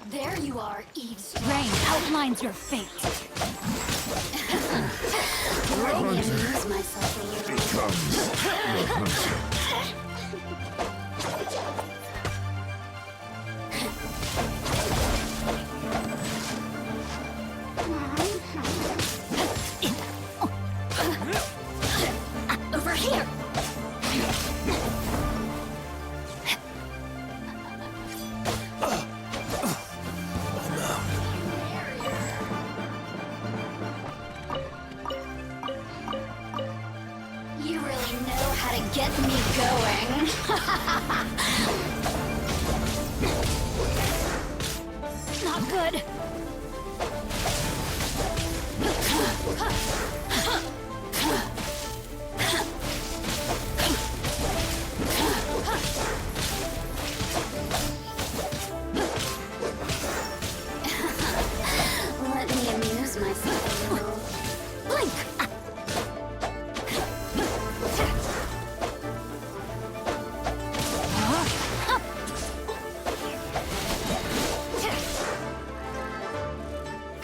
There you are, eavesdropper. Rain outlines your fate. Let me amuse myself a little. Becomes the hunter. Over here! You really know how to get me going. Not good. Let me amuse myself a little. Blink!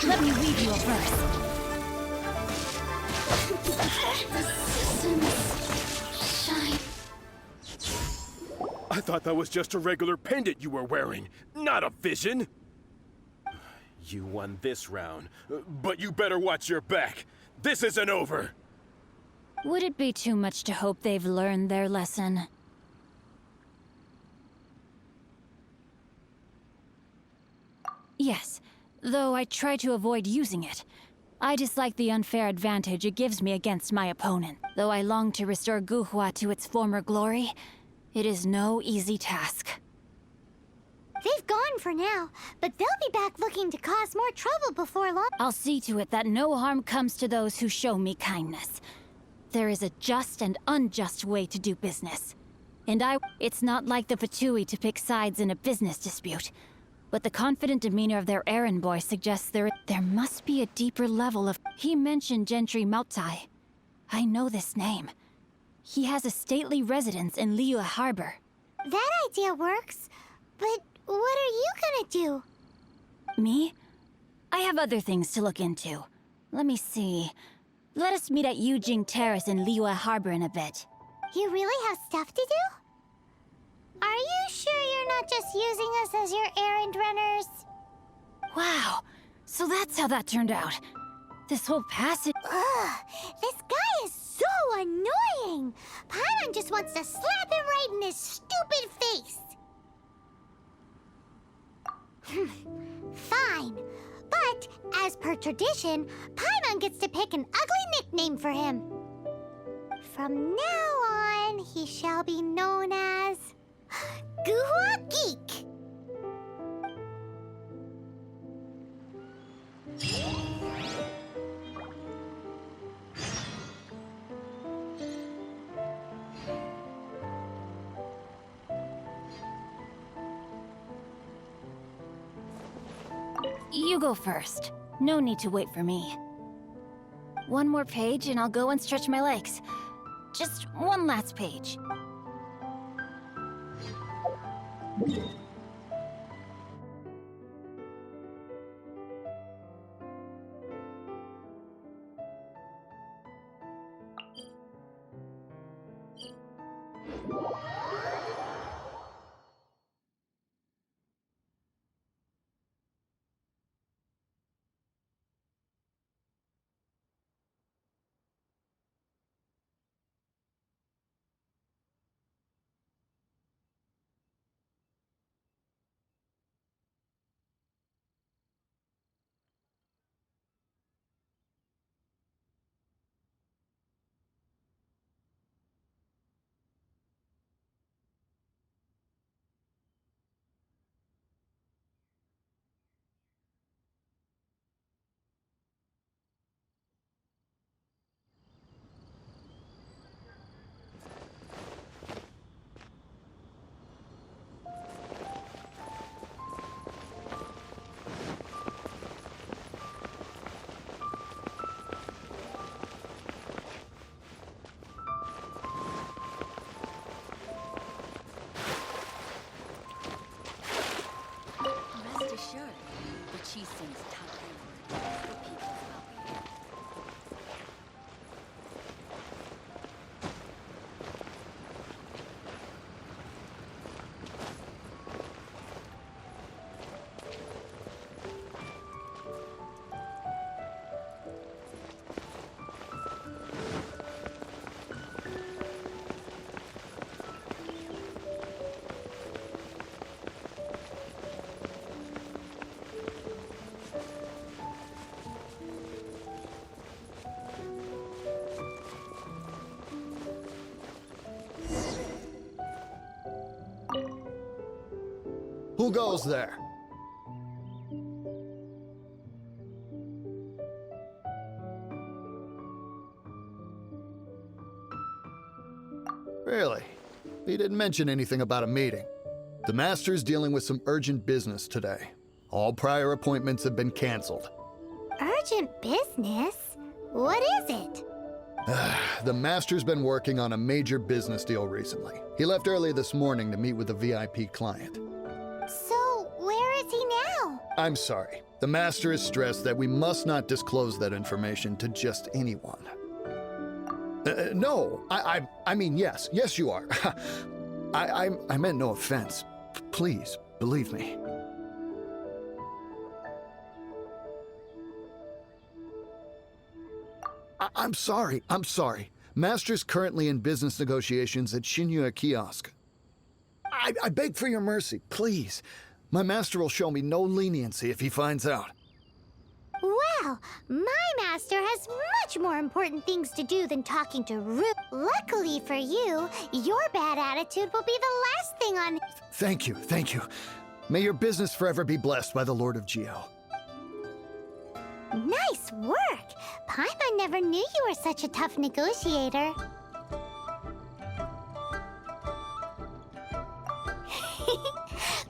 Let me read you a verse. The systems shine. I thought that was just a regular pendant you were wearing, not a vision. You won this round, but you better watch your back. This isn't over. Would it be too much to hope they've learned their lesson? Yes, though I try to avoid using it. I dislike the unfair advantage it gives me against my opponent. Though I long to restore Guhua to its former glory, it is no easy task. They've gone for now, but they'll be back looking to cause more trouble before long. I'll see to it that no harm comes to those who show me kindness. There is a just and unjust way to do business. And it's not like the Fatui to pick sides in a business dispute. But the confident demeanor of their errand boy suggests there must be a deeper level of... He mentioned Gentry Mautai. I know this name. He has a stately residence in Liyue Harbor. That idea works, but what are you gonna do? Me? I have other things to look into. Let me see. Let us meet at Yujing Terrace in Liyue Harbor in a bit. You really have stuff to do? Are you sure you're not just using us as your errand runners? Wow, so that's how that turned out. This whole passage... Ugh, this guy is so annoying! Paimon just wants to slap him right in his stupid face! Fine, but as per tradition, Paimon gets to pick an ugly nickname for him. From now on, he shall be known as... Guhua Geek! You go first. No need to wait for me. One more page and I'll go and stretch my legs. Just one last page. She sings top for people's well-being. Who goes there? Really? He didn't mention anything about a meeting. The Master's dealing with some urgent business today. All prior appointments have been canceled. Urgent business? What is it? The Master's been working on a major business deal recently. He left early this morning to meet with a VIP client. So, where is he now? I'm sorry. The Master is stressed that we must not disclose that information to just anyone. No, I mean, yes. Yes, you are. I meant no offense. Please, believe me. I'm sorry. Master's currently in business negotiations at Shinya Kiosk. I beg for your mercy, please. My master will show me no leniency if he finds out. Well, my master has much more important things to do than talking to Ru. Luckily for you, your bad attitude will be the last thing on... Thank you. May your business forever be blessed by the Lord of Geo. Nice work! Paimon never knew you were such a tough negotiator.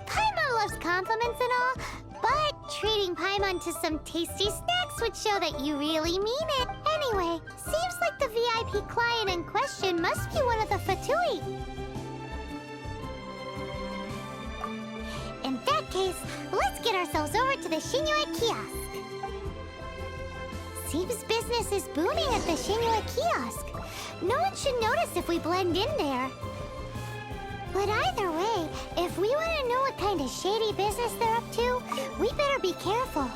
Paimon loves compliments and all, but treating Paimon to some tasty snacks would show that you really mean it. Anyway, seems like the VIP client in question must be one of the Fatui. In that case, let's get ourselves over to the Shinue Kiosk. Seems business is booming at the Shinue Kiosk. No one should notice if we blend in there. But either way, if we want to know what kind of shady business they're up to, we better be careful.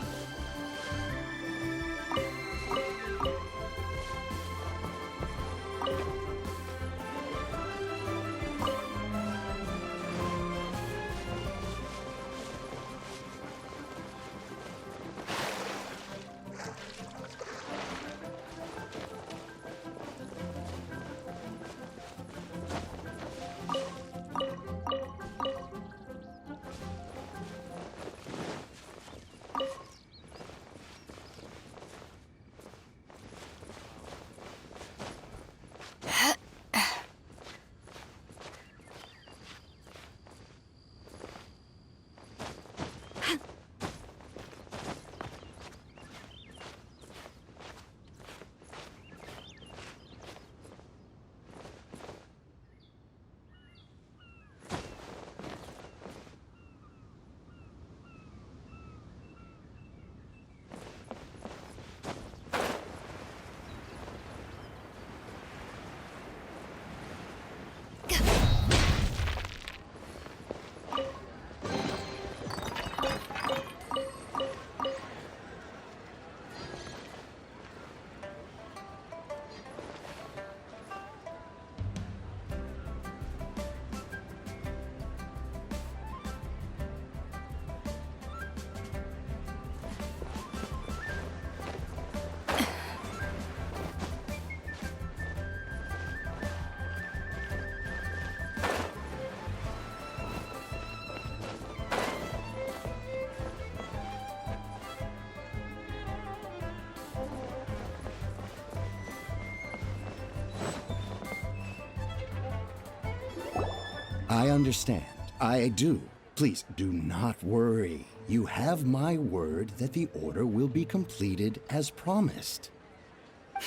I understand. I do. Please do not worry. You have my word that the order will be completed as promised.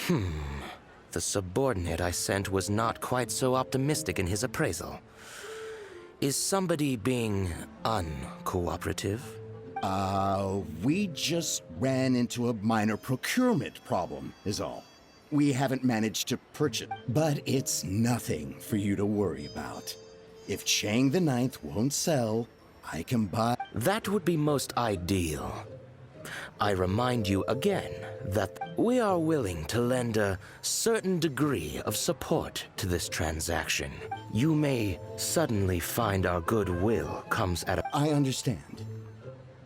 The subordinate I sent was not quite so optimistic in his appraisal. Is somebody being uncooperative? We just ran into a minor procurement problem, is all. We haven't managed to purchase, but it's nothing for you to worry about. If Chang the Ninth won't sell, I can buy... That would be most ideal. I remind you again that we are willing to lend a certain degree of support to this transaction. You may suddenly find our goodwill comes at a... I understand.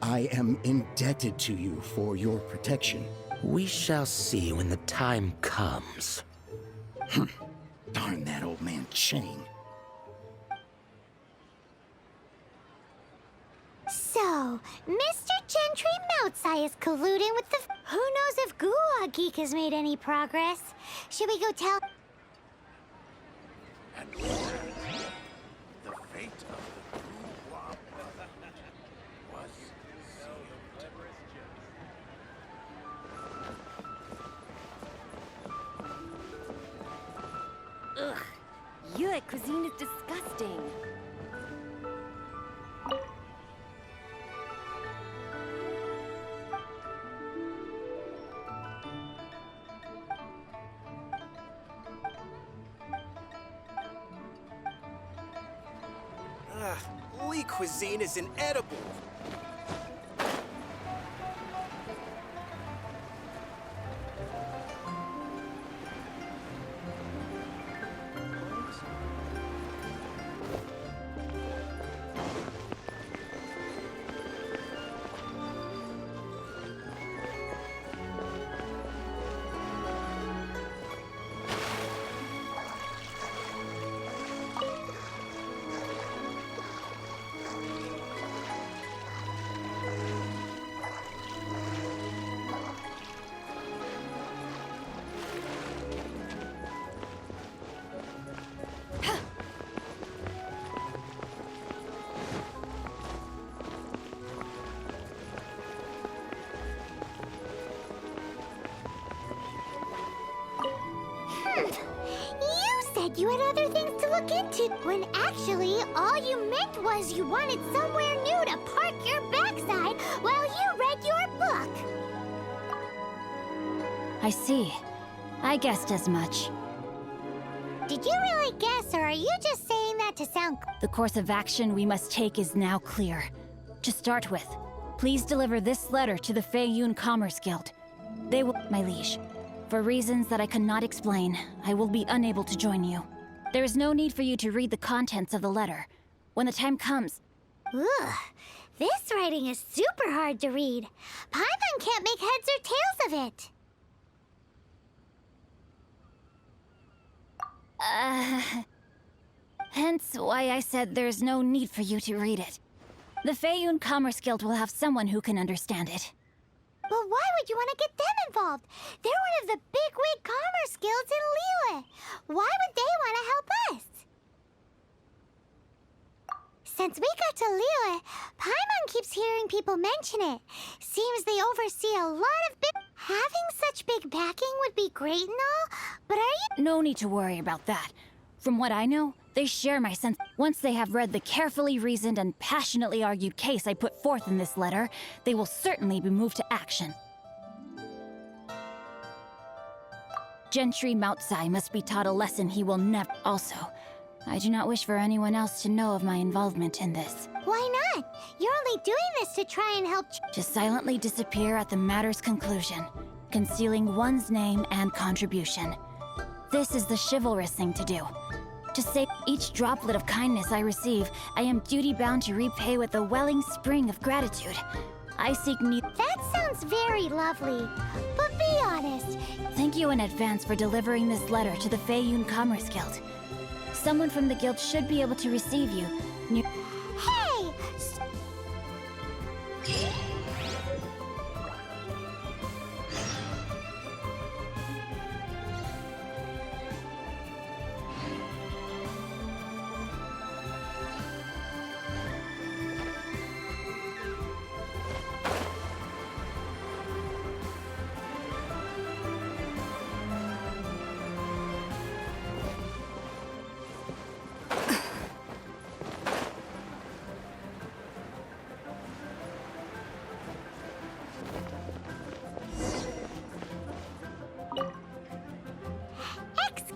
I am indebted to you for your protection. We shall see when the time comes. Darn that old man Chang. So, Mr. Gentry Moutsai is colluding with the... Who knows if Guwa Geek has made any progress? Should we go tell... The fate of the Guwa was Ugh, Yue cuisine is disgusting. Lee cuisine is inedible. You said you had other things to look into, when actually all you meant was you wanted somewhere new to park your backside while you read your book. I see. I guessed as much. Did you really guess, or are you just saying that to sound... The course of action we must take is now clear. To start with, please deliver this letter to the Feiyun Commerce Guild. They will... My liege, for reasons that I cannot explain, I will be unable to join you. There is no need for you to read the contents of the letter. When the time comes... Ugh, this writing is super hard to read. Paimon can't make heads or tails of it. Hence why I said there's no need for you to read it. The Feiyun Commerce Guild will have someone who can understand it. But why would you want to get them involved? They're one of the bigwig commerce guilds in Liyue. Why would they want to help us? Since we got to Liyue, Paimon keeps hearing people mention it. Seems they oversee a lot of big... Having such big backing would be great and all, but are you... No need to worry about that. From what I know, they share my sense. Once they have read the carefully reasoned and passionately argued case I put forth in this letter, they will certainly be moved to action. Gentry Moutsai must be taught a lesson he will never... Also, I do not wish for anyone else to know of my involvement in this. Why not? You're only doing this to try and help... To silently disappear at the matter's conclusion, concealing one's name and contribution. This is the chivalrous thing to do. To save each droplet of kindness I receive, I am duty-bound to repay with a welling spring of gratitude. I seek neither... That sounds very lovely, but be honest. Thank you in advance for delivering this letter to the Feiyun Commerce Guild. Someone from the guild should be able to receive you. Hey!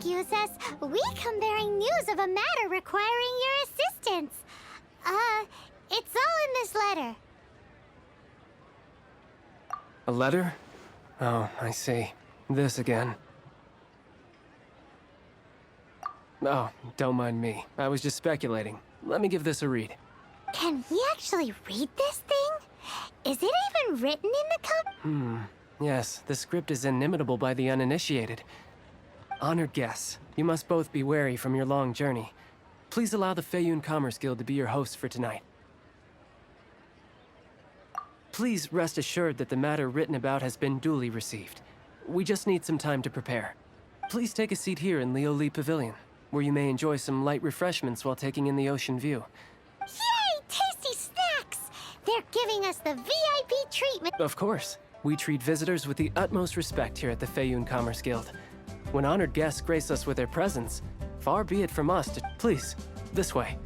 excuse us. We come bearing news of a matter requiring your assistance. It's all in this letter. A letter? Oh, I see. This again. Oh, don't mind me. I was just speculating. Let me give this a read. Can we actually read this thing? Is it even written in the Yes, the script is inimitable by the uninitiated. Honored guests, you must both be wary from your long journey. Please allow the Feiyun Commerce Guild to be your host for tonight. Please rest assured that the matter written about has been duly received. We just need some time to prepare. Please take a seat here in Leo Lee Pavilion, where you may enjoy some light refreshments while taking in the ocean view. Yay! Tasty snacks! They're giving us the VIP treatment. Of course. We treat visitors with the utmost respect here at the Feiyun Commerce Guild. When honored guests grace us with their presence, far be it from us to... Please, this way.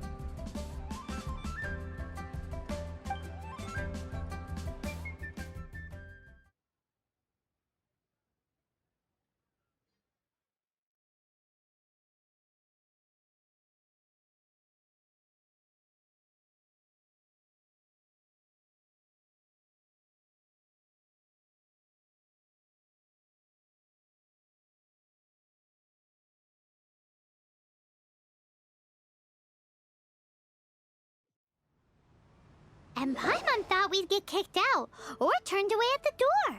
And Paimon thought we'd get kicked out, or turned away at the door.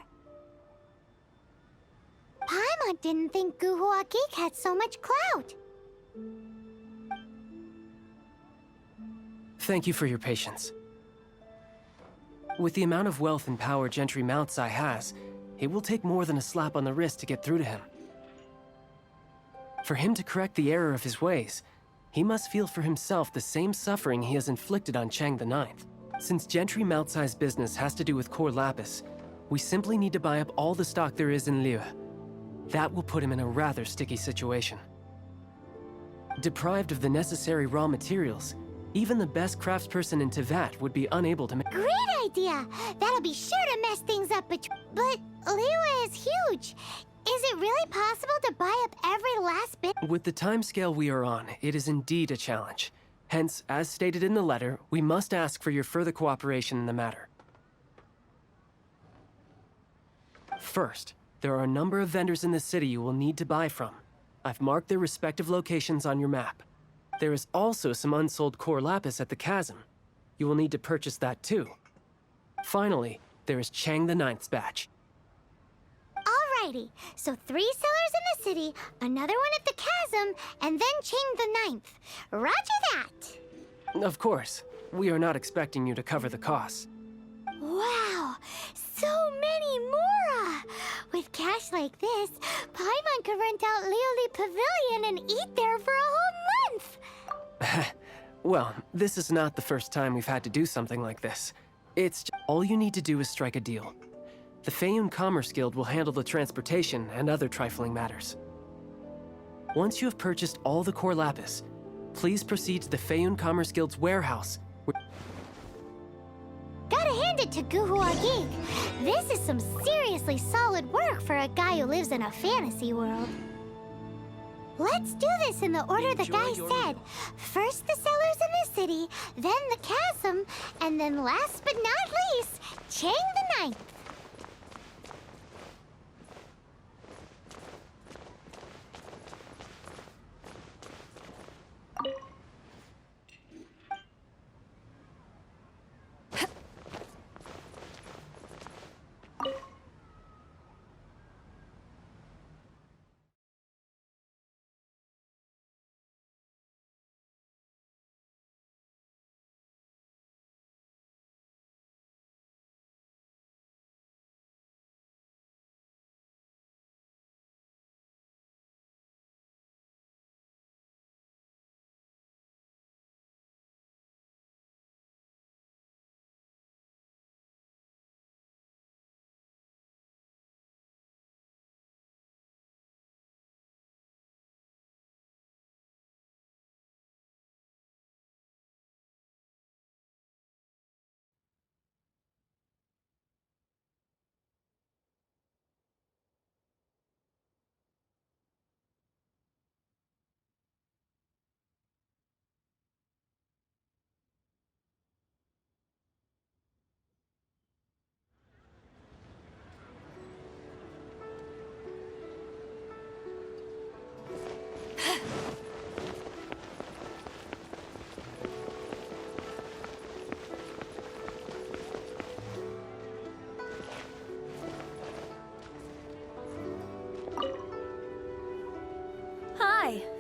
Paimon didn't think Guhua Geek had so much clout. Thank you for your patience. With the amount of wealth and power Gentry Mount Sai has, it will take more than a slap on the wrist to get through to him. For him to correct the error of his ways, he must feel for himself the same suffering he has inflicted on Chang the Ninth. Since Gentry Mount Sai's business has to do with core lapis, we simply need to buy up all the stock there is in Liyue. That will put him in a rather sticky situation. Deprived of the necessary raw materials, even the best craftsperson in Teyvat would be unable to make— Great idea! That'll be sure to mess things up, but Liyue is huge. Is it really possible to buy up every last bit? With the timescale we are on, it is indeed a challenge. Hence, as stated in the letter, we must ask for your further cooperation in the matter. First, there are a number of vendors in the city you will need to buy from. I've marked their respective locations on your map. There is also some unsold core lapis at the chasm. You will need to purchase that too. Finally, there is Chang the Ninth's batch. Alrighty, so 3 sellers in the city, another one at the chasm, and then Chang the Ninth. Roger that! Of course, we are not expecting you to cover the costs. Wow, so many more! With cash like this, Paimon could rent out Lioli Pavilion and eat there for a whole month! Well, this is not the first time we've had to do something like this. All you need to do is strike a deal. The Feiyun Commerce Guild will handle the transportation and other trifling matters. Once you have purchased all the core lapis, please proceed to the Feiyun Commerce Guild's warehouse. Gotta hand it to Guhua Geek. This is some seriously solid work for a guy who lives in a fantasy world. Let's do this in the order the guy said. First the sellers in the city, then the chasm, and then last but not least, Chang the Ninth.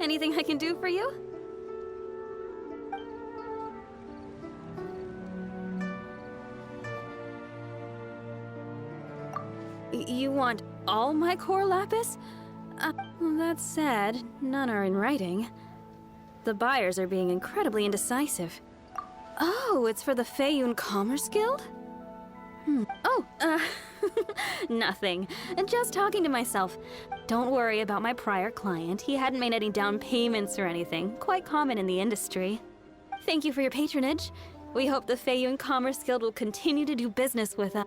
Anything I can do for you? You want all my core lapis? Well, that's sad. None are in writing. The buyers are being incredibly indecisive. Oh, it's for the Feiyun Commerce Guild? Oh, nothing. Just talking to myself. Don't worry about my prior client. He hadn't made any down payments or anything. Quite common in the industry. Thank you for your patronage. We hope the Feiyun Commerce Guild will continue to do business with us.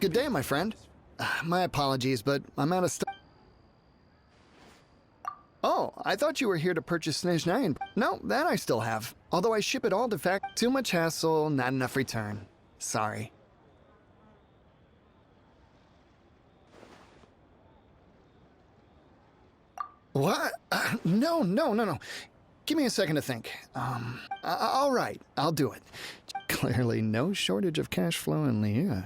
Good day, my friend. My apologies, but I'm out of stock. Oh, I thought you were here to purchase Snezhnayan. No, that I still have. Although I ship it all to fact. Too much hassle, not enough return. Sorry. What? No. Give me a second to think. All right, I'll do it. Clearly no shortage of cash flow in Liyue.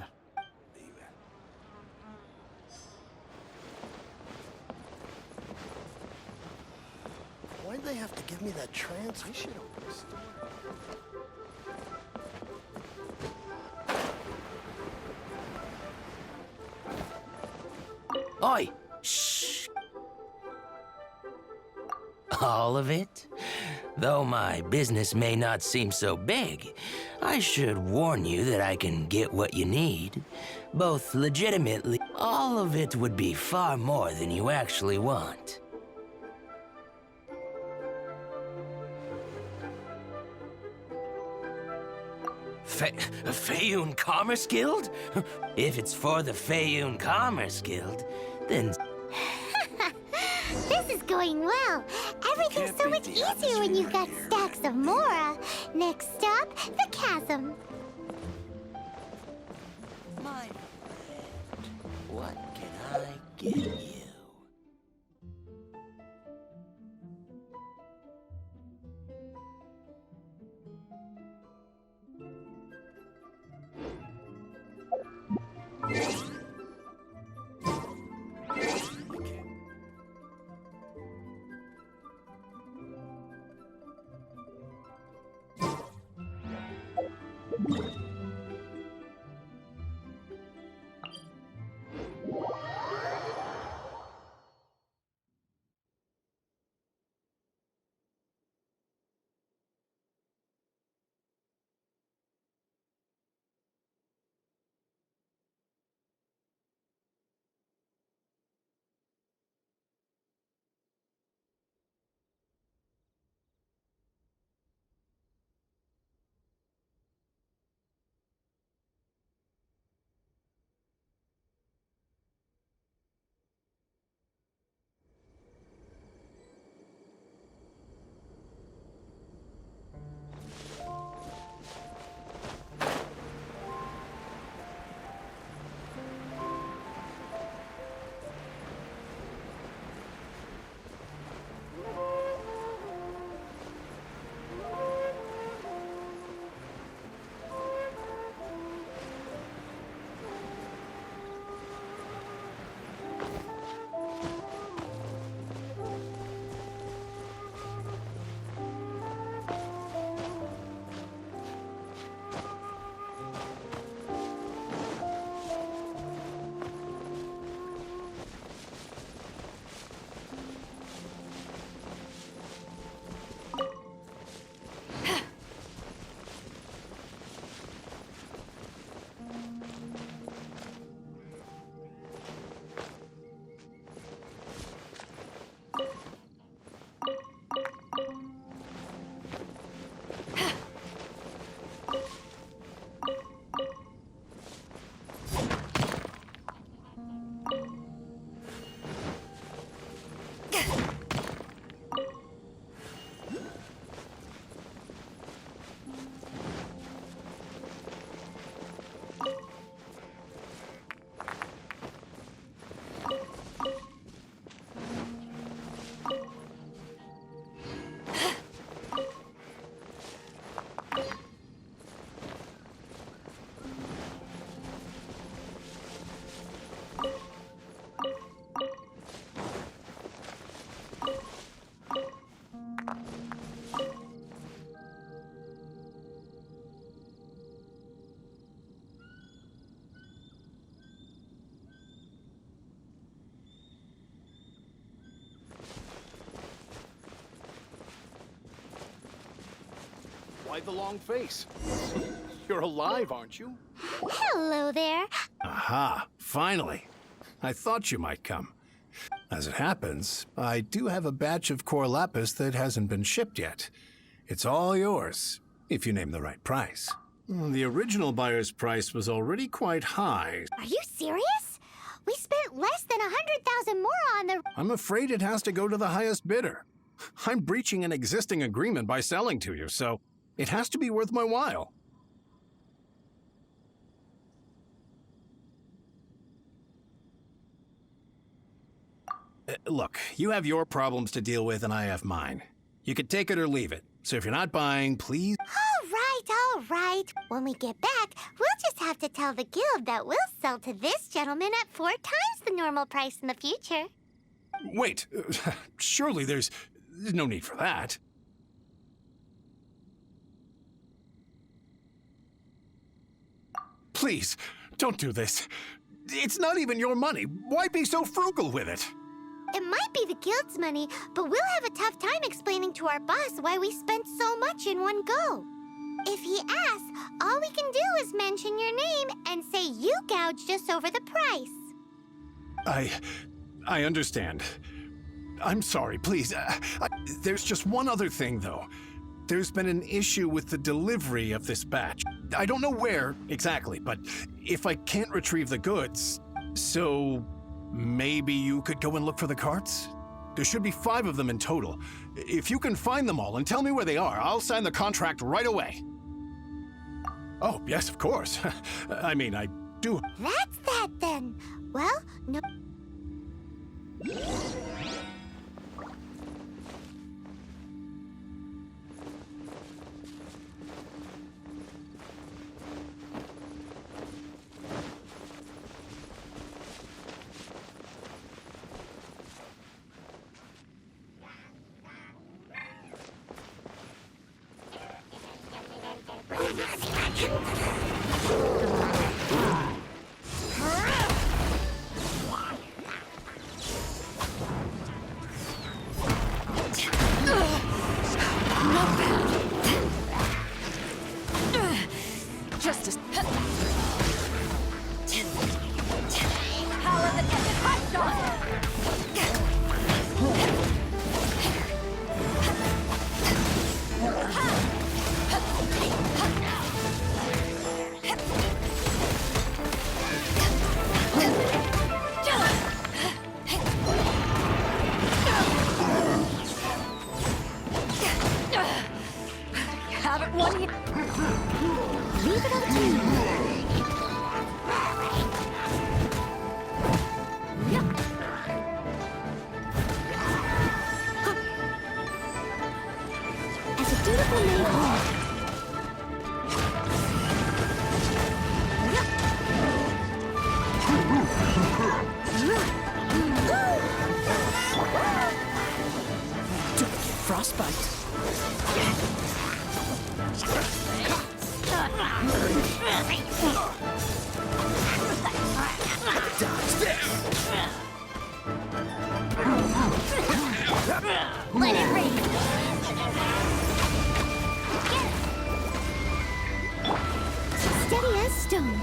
Why'd they have to give me that transfer? I should open a store. Oi! Shh! All of it? Though my business may not seem so big, I should warn you that I can get what you need. Both legitimately, all of it would be far more than you actually want. Feiyun Commerce Guild? If it's for the Feiyun Commerce Guild, then... This is going well. Everything's so much easier when you've got stacks of Mora. Next stop, the chasm. My friend, what can I get you? Why the long face? You're alive, aren't you? Hello there. Aha, finally. I thought you might come. As it happens, I do have a batch of core lapis that hasn't been shipped yet. It's all yours, if you name the right price. The original buyer's price was already quite high. Are you serious? We spent less than 100,000 more on the... I'm afraid it has to go to the highest bidder. I'm breaching an existing agreement by selling to you, so it has to be worth my while. Look, you have your problems to deal with and I have mine. You can take it or leave it. So if you're not buying, please... All right. When we get back, we'll just have to tell the guild that we'll sell to this gentleman at 4 times the normal price in the future. Wait, surely there's no need for that. Please, don't do this. It's not even your money. Why be so frugal with it? It might be the guild's money, but we'll have a tough time explaining to our boss why we spent so much in one go. If he asks, all we can do is mention your name and say you gouged us over the price. I understand. I'm sorry, please. There's just one other thing, though. There's been an issue with the delivery of this batch. I don't know where exactly, but if I can't retrieve the goods, so maybe you could go and look for the carts? There should be 5 of them in total. If you can find them all and tell me where they are, I'll sign the contract right away. Oh, yes, of course. I mean, I do... That's that, then. Well, no... Justice. Power that gets crushed Haven't won yet. Leave it up to you. As a dutiful maid, Frostbite. let it rain. Steady as stone.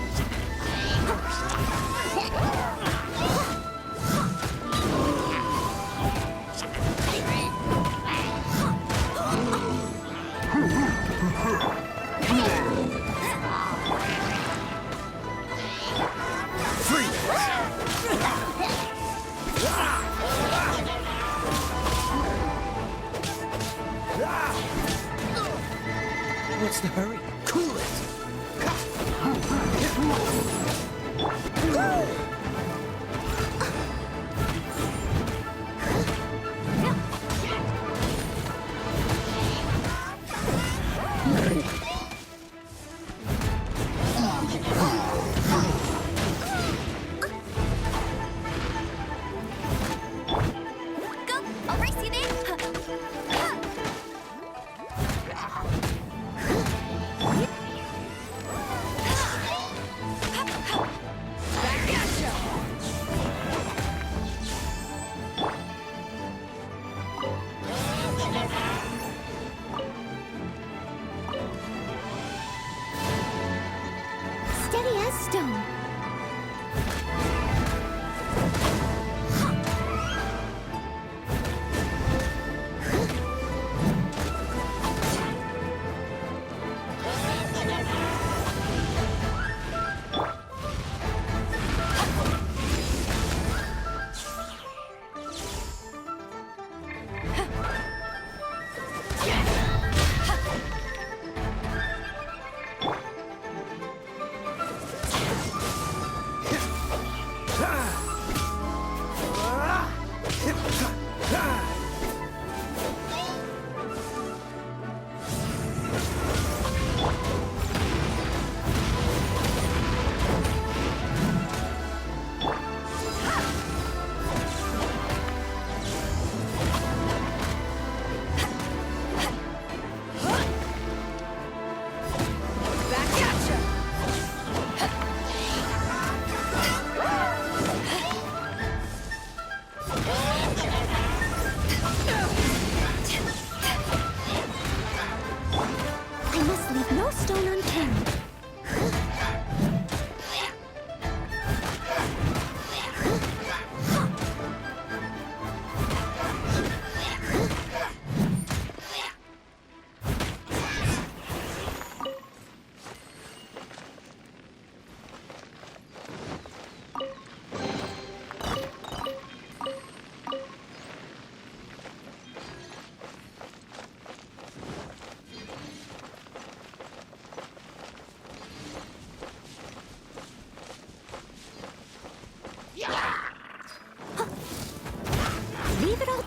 What's the hurry? Cool it! Go! I'll race you, Dave!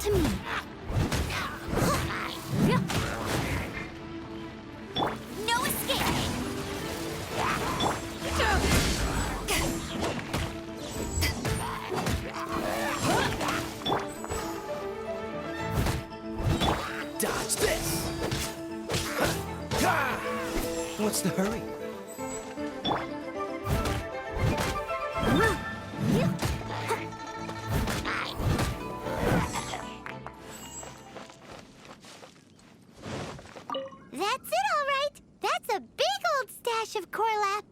to me. No escape! Dodge this! What's the hurry? That's it, all right. That's a big old stash of Corlap.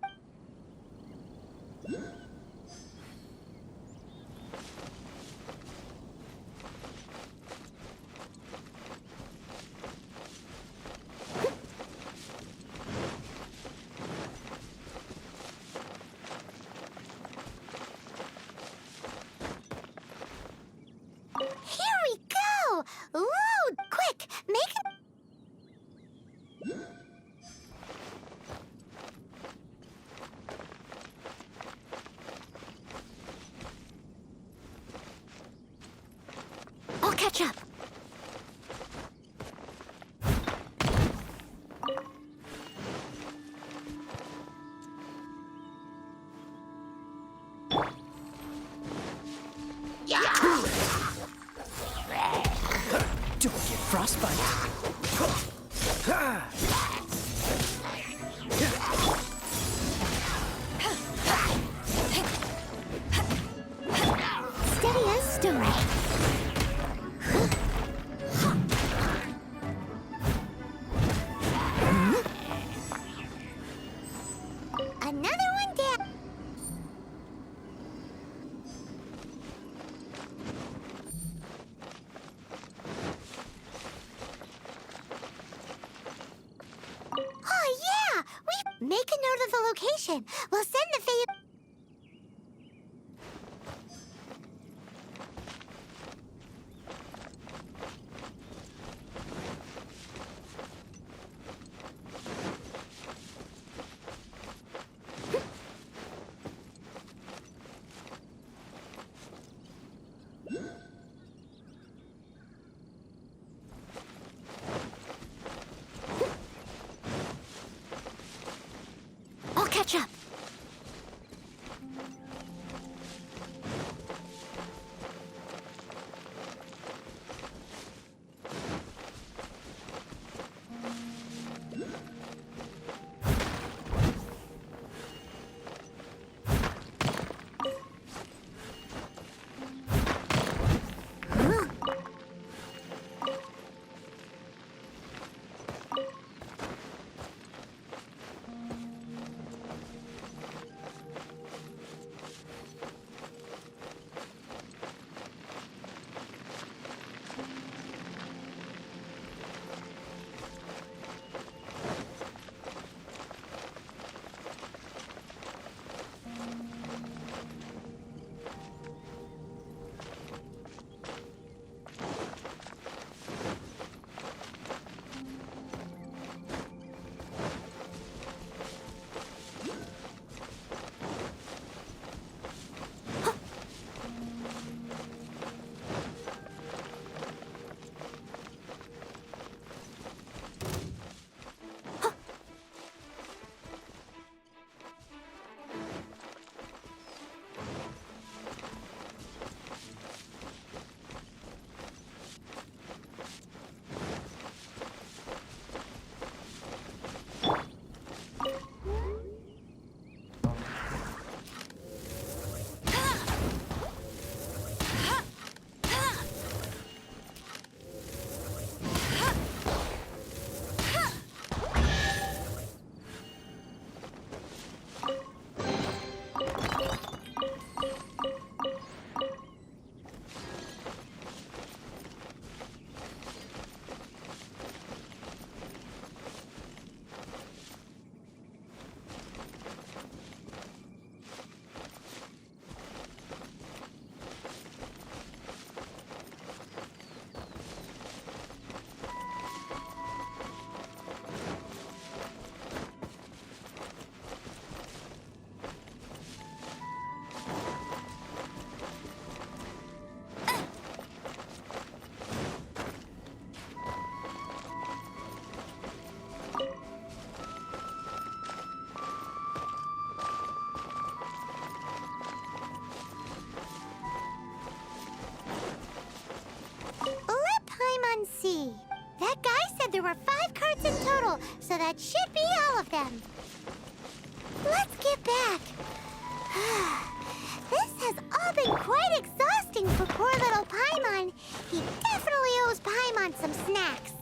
Here we go! Load! Quick! Make it... I'll catch up. Don't get frostbite. Steady as stone. Another one down. Oh yeah! We make a note of the location. We'll send the Fae. I'll catch up. see. That guy said there were 5 carts in total, so that should be all of them. Let's get back. This has all been quite exhausting for poor little Paimon. He definitely owes Paimon some snacks.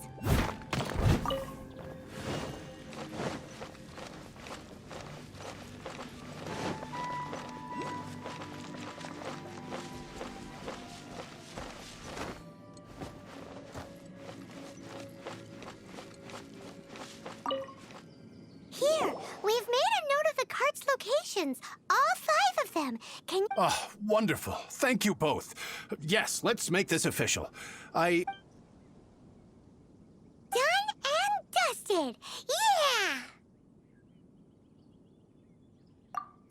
Here, we've made a note of the cart's locations. All 5 of them. Can you... Oh, wonderful. Thank you both. Yes, let's make this official. Done and dusted. Yeah!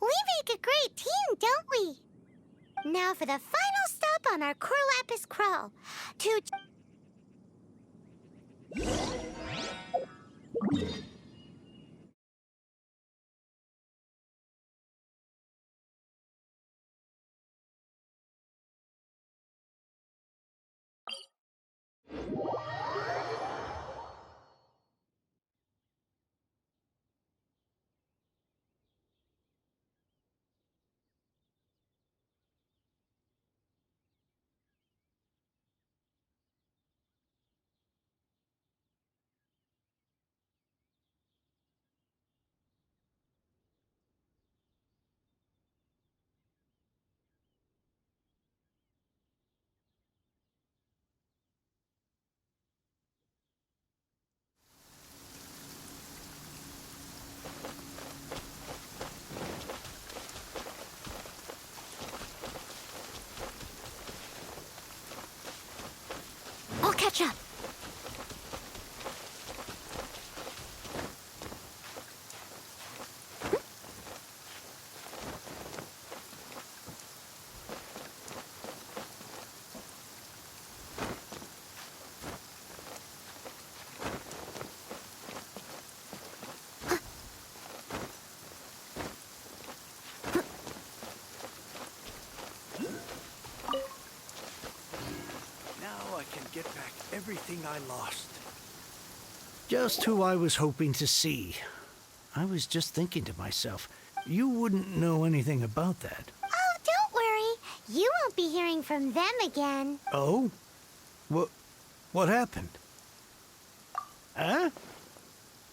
We make a great team, don't we? Now for the final stop on our Corlapis crawl. To... I'll catch up. Now I can get back everything I lost. Just who I was hoping to see. I was just thinking to myself, you wouldn't know anything about that. Oh, don't worry. You won't be hearing from them again. Oh? What happened? Huh?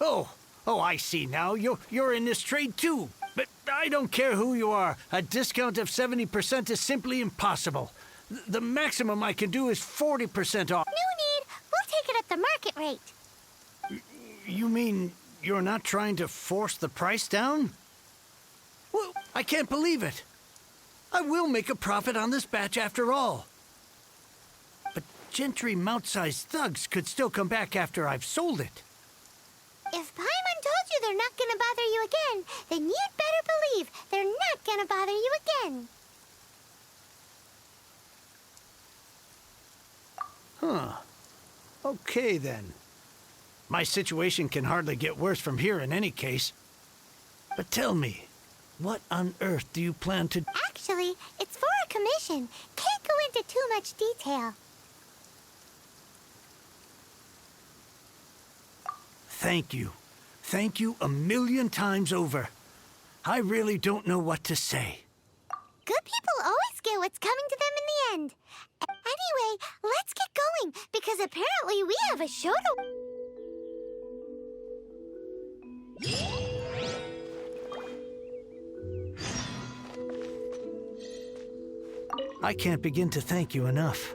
Oh, I see now. You're in this trade too. But I don't care who you are. A discount of 70% is simply impossible. The maximum I can do is 40% off. No need. We'll take it at the market rate. You mean you're not trying to force the price down? Well, I can't believe it. I will make a profit on this batch after all. But gentry mount-sized thugs could still come back after I've sold it. If Paimon told you they're not gonna bother you again, then you'd better believe they're not gonna bother you again. Huh. Okay, then. My situation can hardly get worse from here in any case. But tell me, what on earth do you plan to... Actually, it's for a commission. Can't go into too much detail. Thank you. Thank you a million times over. I really don't know what to say. Good people always get what's coming to them in the end. Anyway, let's get going, because apparently we have a show to... I can't begin to thank you enough.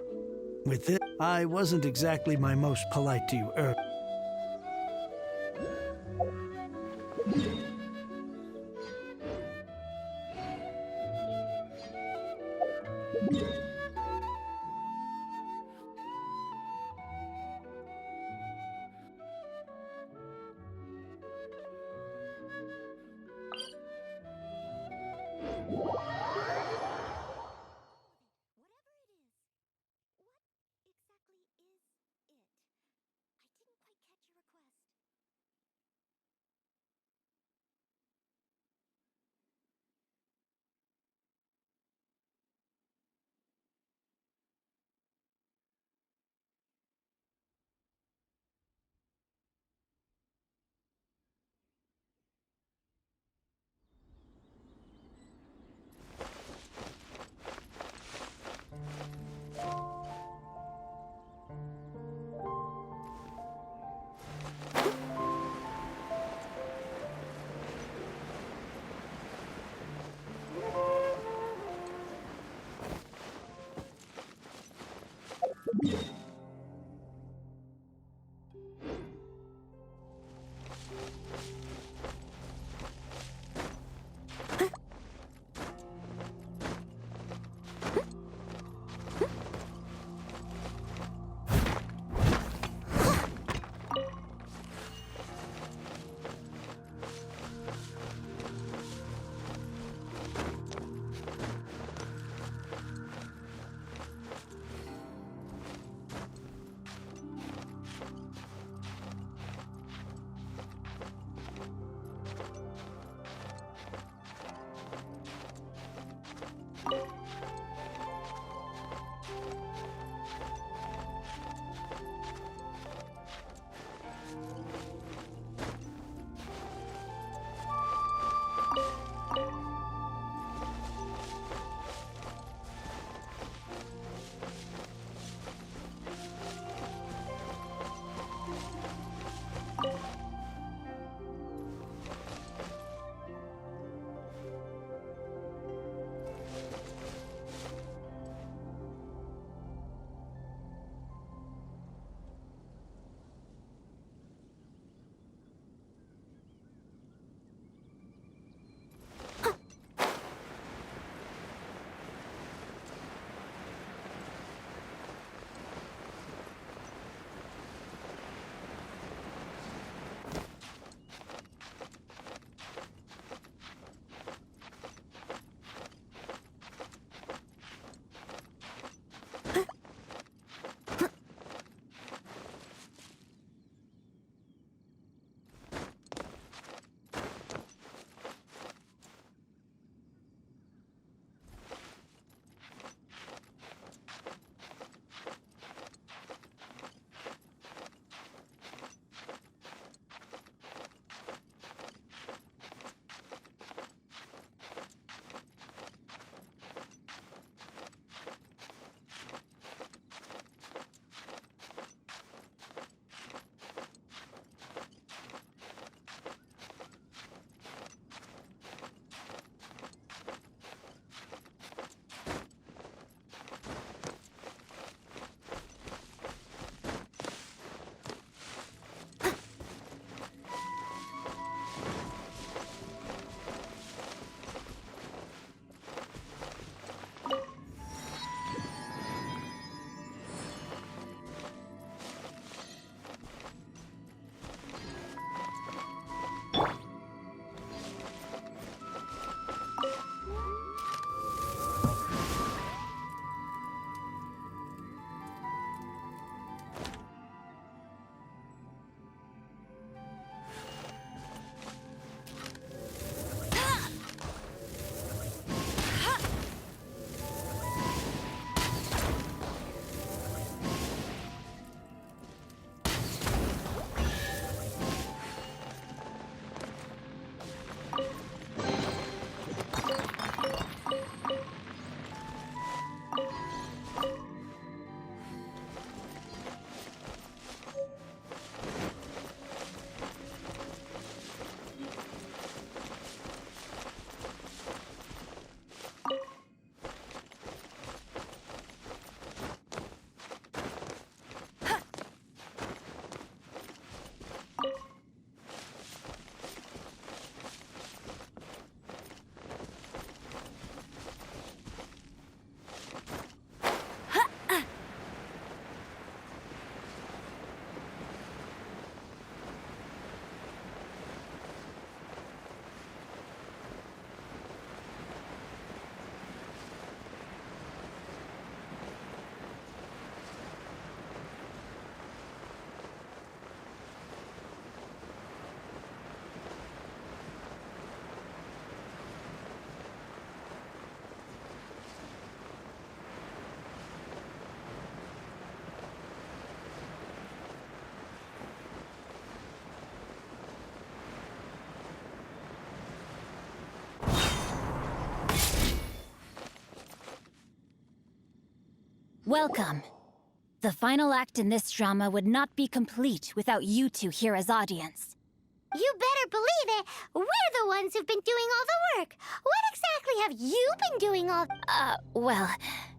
With this, I wasn't exactly my most polite to you earlier. Welcome. The final act in this drama would not be complete without you two here as audience. You better believe it. We're the ones who've been doing all the work. What exactly have you been doing all... Well,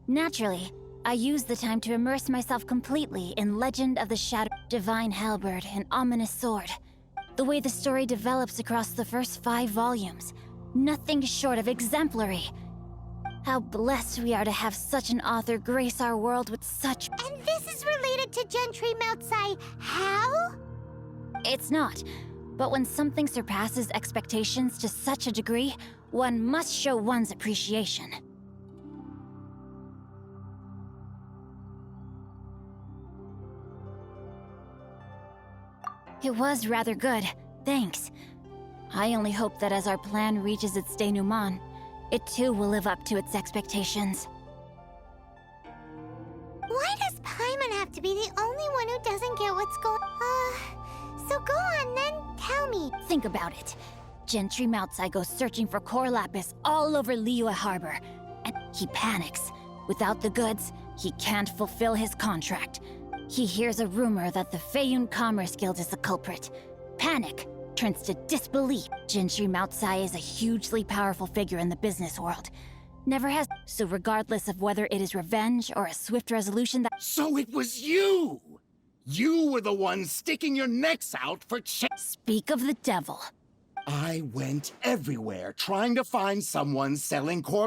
naturally, I used the time to immerse myself completely in Legend of the Shadow, Divine Halberd, and Ominous Sword. The way the story develops across the first 5 volumes, nothing short of exemplary. How blessed we are to have such an author grace our world with such... And this is related to Gentry Moutsai. How? It's not. But when something surpasses expectations to such a degree, one must show one's appreciation. It was rather good, thanks. I only hope that as our plan reaches its denouement, it too will live up to its expectations. Why does Paimon have to be the only one who doesn't get what's going... So go on then, tell me. Think about it. Gentry Moutsai goes searching for core lapis all over Liyue Harbor, and he panics. Without the goods, he can't fulfill his contract. He hears a rumor that the Feiyun Commerce Guild is the culprit. Panic turns to disbelief. Gentry Moutsai is a hugely powerful figure in the business world. Never has... So regardless of whether it is revenge or a swift resolution that... So it was you! You were the one sticking your necks out for Speak of the devil. I went everywhere trying to find someone selling core